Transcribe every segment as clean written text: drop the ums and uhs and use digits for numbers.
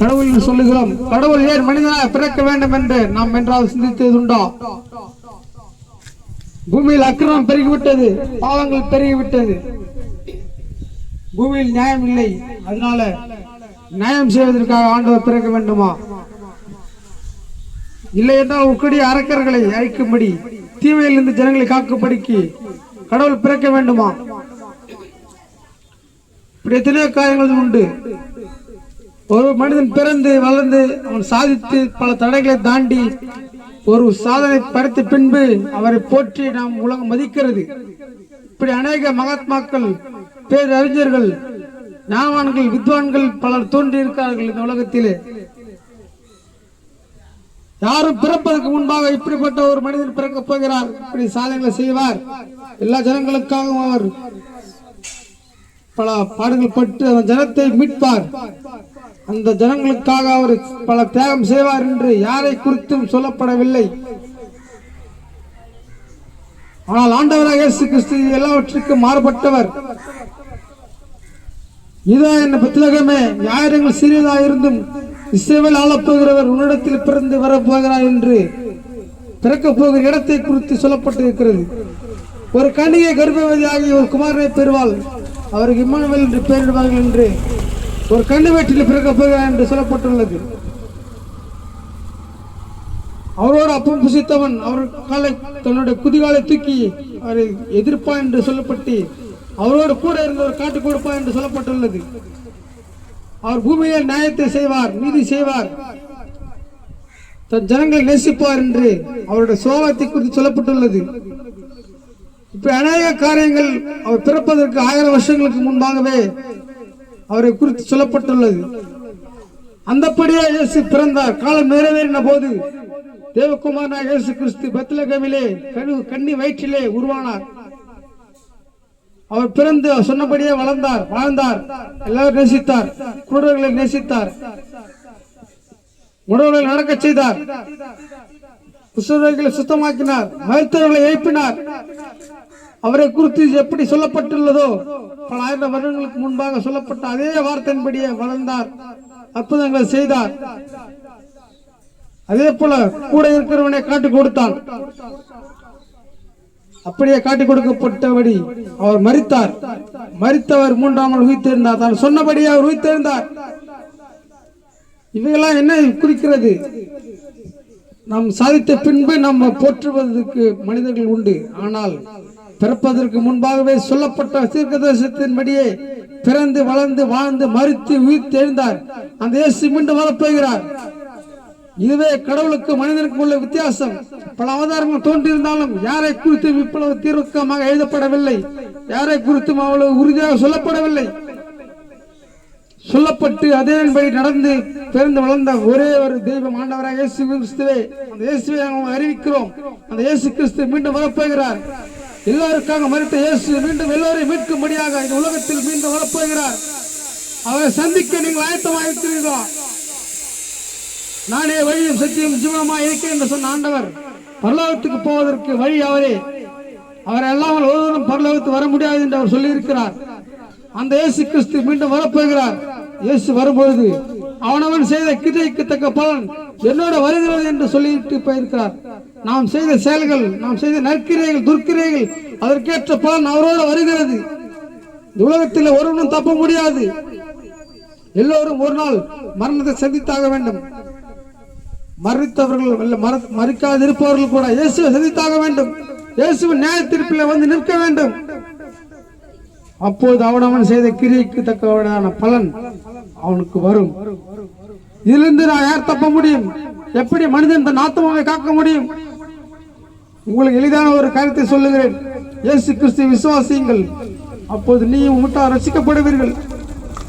கடவுள் சொல்லுகிறோம். கடவுள் ஏன் மனிதனாக பிறக்க வேண்டும் என்று நாம் என்றால் சிந்தித்ததுண்டோ? பூமியில் அக்கிரமம் பெருகிவிட்டது, பாவங்கள் பெருகிவிட்டது, பூமியில் நியாயம் இல்லை. அதனால நியாயம் செய்வதற்காக ஆண்டவர் பிறக்க வேண்டுமா? இல்லை என்றால் உக்கடி அரக்கர்களை அழிக்கும்படி, தீமையிலிருந்து ஜனங்களை காக்கும்படிக்கு கடவுள் பிறக்க வேண்டுமா? இப்படி எத்தனையோ காரியங்கள் உண்டு. ஒரு மனிதன் பிறந்து வளர்ந்து அவன் சாதித்து பல தடைகளை தாண்டி ஒரு சாதனை படைத்த பின்பு அவரை போற்றி நாம் உலகம் மதிக்கிறது. இப்படி அநேக மகாத்மாக்கள், பேரறிஞர்கள், ஞானவான்கள், வித்வான்கள் பலர் தோன்றி இருக்கிறார்கள் இந்த உலகத்திலே. யாரும் பிறப்பதற்கு முன்பாக இப்படிப்பட்ட ஒரு மனிதன் பிறக்க போகிறார், இப்படி சாதனைகளை செய்வார், எல்லா ஜனங்களுக்காகவும் அவர் பல பாடுகள் பட்டு அந்த ஜனத்தை மீட்பார், அந்த ஜனங்களுக்காக அவர் பல தியாகம் செய்வார் என்று யாரை குறித்தும் சொல்லப்படவில்லை. ஆனால் ஆண்டவராக இயேசு கிறிஸ்து எல்லாவற்றுக்கும் மாறுபட்டவர். இதோ என் பெத்லகமே, ஞாயிறங்கள் சிறியதாக இருந்தும் இஸ்ரவேல் ஆளப்போகிறவர் உன்னிடத்தில் பிறந்து வரப்போகிறார் என்று பிறக்க போகிற இடத்தை குறித்து சொல்லப்பட்டிருக்கிறது. ஒரு கன்னிகை கர்ப்பவதியாகி ஒரு குமாரனை பெறுவாள், அவருக்கு இம்மானுவேல் என்று பெயரிடுவார்கள் என்று ஒரு கண்ணு வீட்டில் பிறக்க போகிறார் என்று சொல்லப்பட்டுள்ளது. அவரோடு அப்பம் புசித்தவன் அவர் காலை தன்னுடைய குதிகாலை தூக்கி அவரை எதிர்ப்பான் என்று சொல்லப்பட்டு அவரோடு கூட இருந்த ஒரு காட்டு கொடுப்பான் என்று சொல்லப்பட்டுள்ளது. அவர் பூமியில் நியாயத்தை செய்வார், நீதி செய்வார், தன் ஜனங்களை நேசிப்பார் என்று அவருடைய சுபாவத்தை குறித்து சொல்லப்பட்டுள்ளது. இப்ப அநேக காரியங்கள் அவர் பிறப்பதற்கு 1000 வருஷங்களுக்கு முன்பாகவே அவரை குறித்து சொல்லப்பட்டுள்ளது. அந்தபடியே இயேசு பிறந்தார். காலம் நிறைவேறின போது தேவகுமாரனாக இயேசு கிறிஸ்து பெத்லகேமிலே கன்னி வயிற்றிலே உருவானார். அவர் பிறந்து சொன்னபடியே வாழ்ந்தார், எல்லாரும் நேசித்தார், குருடர்களை நேசித்தார், உணவுகளை நடக்க செய்தார், குஷ்டரோகிகளை சுத்தமாக்கினார், மருத்துவர்களை எழுப்பினார். அவரை குறித்து எப்படி சொல்லப்பட்டுள்ளதோ பல 1000 வருடங்களுக்கு முன்பாக சொல்லப்பட்ட அதே வார்த்தையின்படியே வளர்ந்தார், அற்புதங்களை செய்தார். அதே போல கூட இருக்கிறவனை காட்டி கொடுத்தான். அப்படியே காட்டி கொடுக்கப்பட்டபடி அவர் மரித்தார். மரித்தவர் 3ஆம் நாள் உயிர்த்தெழுந்தார். தான் சொன்னபடியே அவர் உயிர்த்தெழுந்தார். இவையெல்லாம் என்ன குறிக்கிறது? நாம் சாதித்த பின்பு நம்ம போற்றுவதற்கு மனிதர்கள் உண்டு. ஆனால் பிறப்பதற்கு முன்பாகவே சொல்லப்பட்ட தீர்க்கதரிசனத்தின்படியே பிறந்து வளர்ந்து வாழ்ந்து மரித்து உயிர்த்தெழுந்தார் அந்த இயேசு மீண்டும் வரப்போகிறார். இதுவே கடவுளுக்கு மனிதனுக்கு உள்ள வித்தியாசம். பல அவதாரங்கள் தோன்றியிருந்தாலும் யாரை குறித்தும் இவ்வளவு தீர்க்கமாக எழுதப்படவில்லை, யாரை குறித்தும் அவ்வளவு உறுதியாக சொல்லப்படவில்லை. சொல்லப்பட்டு அதேபடி நடந்து பிறந்து வளர்ந்த ஒரே ஒரு தெய்வம் ஆண்டவராக இயேசு கிறிஸ்துவே. அந்த இயேசுவை நாம் அறிவிக்கிறோம். அந்த இயேசு கிறிஸ்து மீண்டும் வரப்போகிறார். எல்லாருக்காக மரித்த இயேசு மீண்டும் எல்லோரையும் மீட்கும்படியாக இந்த உலகத்தில் மீண்டும் வரப்போகிறார். அவரை சந்திக்க நீங்கள் ஆயத்தமாக இருக்கிறீர்களா? நானே வழியும் சத்தியம் ஜீவனமாக இருக்கிறேன் என்று சொன்ன ஆண்டவர் பரலோகத்துக்கு போவதற்கு வழி அவரே. அவர் அல்லாமல் ஒருவரும் பரலோகத்துக்கு வர முடியாது என்று அவர் சொல்லி இருக்கிறார். அந்த இயேசு கிறிஸ்து மீண்டும் வரப்போகிறார். இயேசு வரும்பொழுது அவனவன் செய்த கிரியைக்கு தக்க பலன் என்னோட வருகிறது என்று சொல்லிட்டு போயிருக்கிறார். நாம் செய்த செயல்கள், நாம் செய்த நற்கிரைகள், துர்க்கிரைகள், அதற்கேற்ற பலன் அவரோட வருகிறது. உலகத்தில் ஒருவனும் தப்ப முடியாது. எல்லோரும் ஒரு நாள் மரணத்தை சந்தித்தாக வேண்டும். மறித்தவர்கள் மறிக்காதிருப்பவர்கள் கூட இயேசுவை சந்தித்தாக வேண்டும். இயேசுவின் நியாய தீர்ப்பில் வந்து நிற்க வேண்டும். அப்போது அவனவன் செய்த கிரியைக்கு தக்கவனான பலன் அவனுக்கு வரும். இதிலிருந்து நான் யார் தப்ப முடியும்? எப்படி மனிதன் தன் ஆத்மாவை காக்க முடியும்? உங்களுக்கு எளிதான ஒரு காரியத்தை சொல்லுகிறேன். இயேசு கிறிஸ்து விசுவாசியுங்கள், அப்போது நீயும் உம்மிட்டார் ரசிக்கப்படுவீர்கள்.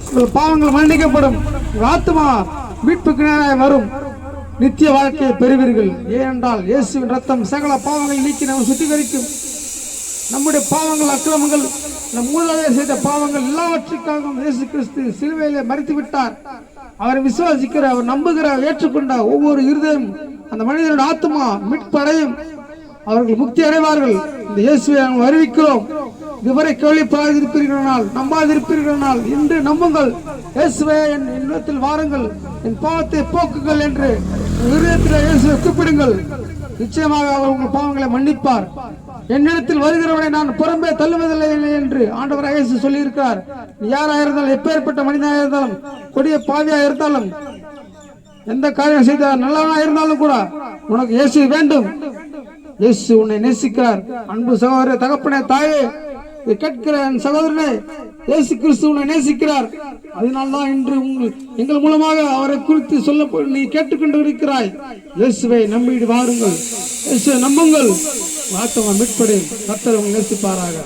உங்கள் பாவங்கள் மன்னிக்கப்படும், உங்கள் ஆத்மா மீட்புக்கு நேராக வரும், நித்திய வாழ்க்கையை பெறுவீர்கள். ஏனென்றால் இயேசுவின் ரத்தம் சகல பாவங்களை நீக்கி நம்ம சுத்திகரிக்கும். நம்முடைய பாவங்கள், அக்கிரமங்கள், நம் மூதாதையர் செய்த பாவங்கள் எல்லாவற்றுக்காகவும் இயேசு கிறிஸ்து சிலுவையிலே மரித்து விட்டார். அவரை விசுவாசிக்கிற, அவர் நம்புகிற, ஏற்றுக்கொண்ட ஒவ்வொரு இருதயம் அந்த மனிதனுடைய ஆத்மா மீட்படையும், அவர்கள் முக்தி அடைவார்கள். இந்த இயேசுவை நாங்கள் அறிவிக்கிறோம். இதுவரை கேள்விப்படாதிருப்பீர்களானால் நம்பாதிருப்பீர்களானால் இன்று நம்புங்கள். இயேசுவே என் இல்லத்தில் வாருங்கள், என் பாவத்தை போக்குங்கள் என்று இதயத்தில் இயேசுவை கூப்பிடுங்கள். நிச்சயமாக அவர் உங்கள் பாவங்களை மன்னிப்பார். என்னிடத்தில் வருகிறவனை நான் புறம்பே தள்ளுவதில்லை என்று ஆண்டவர் இயேசு சொல்லியிருக்கிறார். யாராக இருந்தாலும், எப்பேற்பட்ட மனிதனாக இருந்தாலும், கொடிய பாவியாக இருந்தாலும், எந்த காரியம் செய்த நல்லவனாக இருந்தாலும் கூட உனக்கு இயேசு வேண்டும். இயேசு உன்னை நேசிக்கிறார். அன்பு சகோதர, தகப்பனே, தாயே, கேட்கிற என் சகோதரனே, இயேசு கிறிஸ்து உன்னை நேசிக்கிறார். அதனால்தான் இன்று எங்கள் மூலமாக அவரை குறித்து சொல்ல நீ கேட்டுக்கொண்டு இருக்கிறாய். இயேசுவை நம்பிடு வாருங்கள், இயேசுவை நம்புங்கள், ஆத்மா மீட்படையும். கர்த்தர் உங்களை நேசிப்பாராக.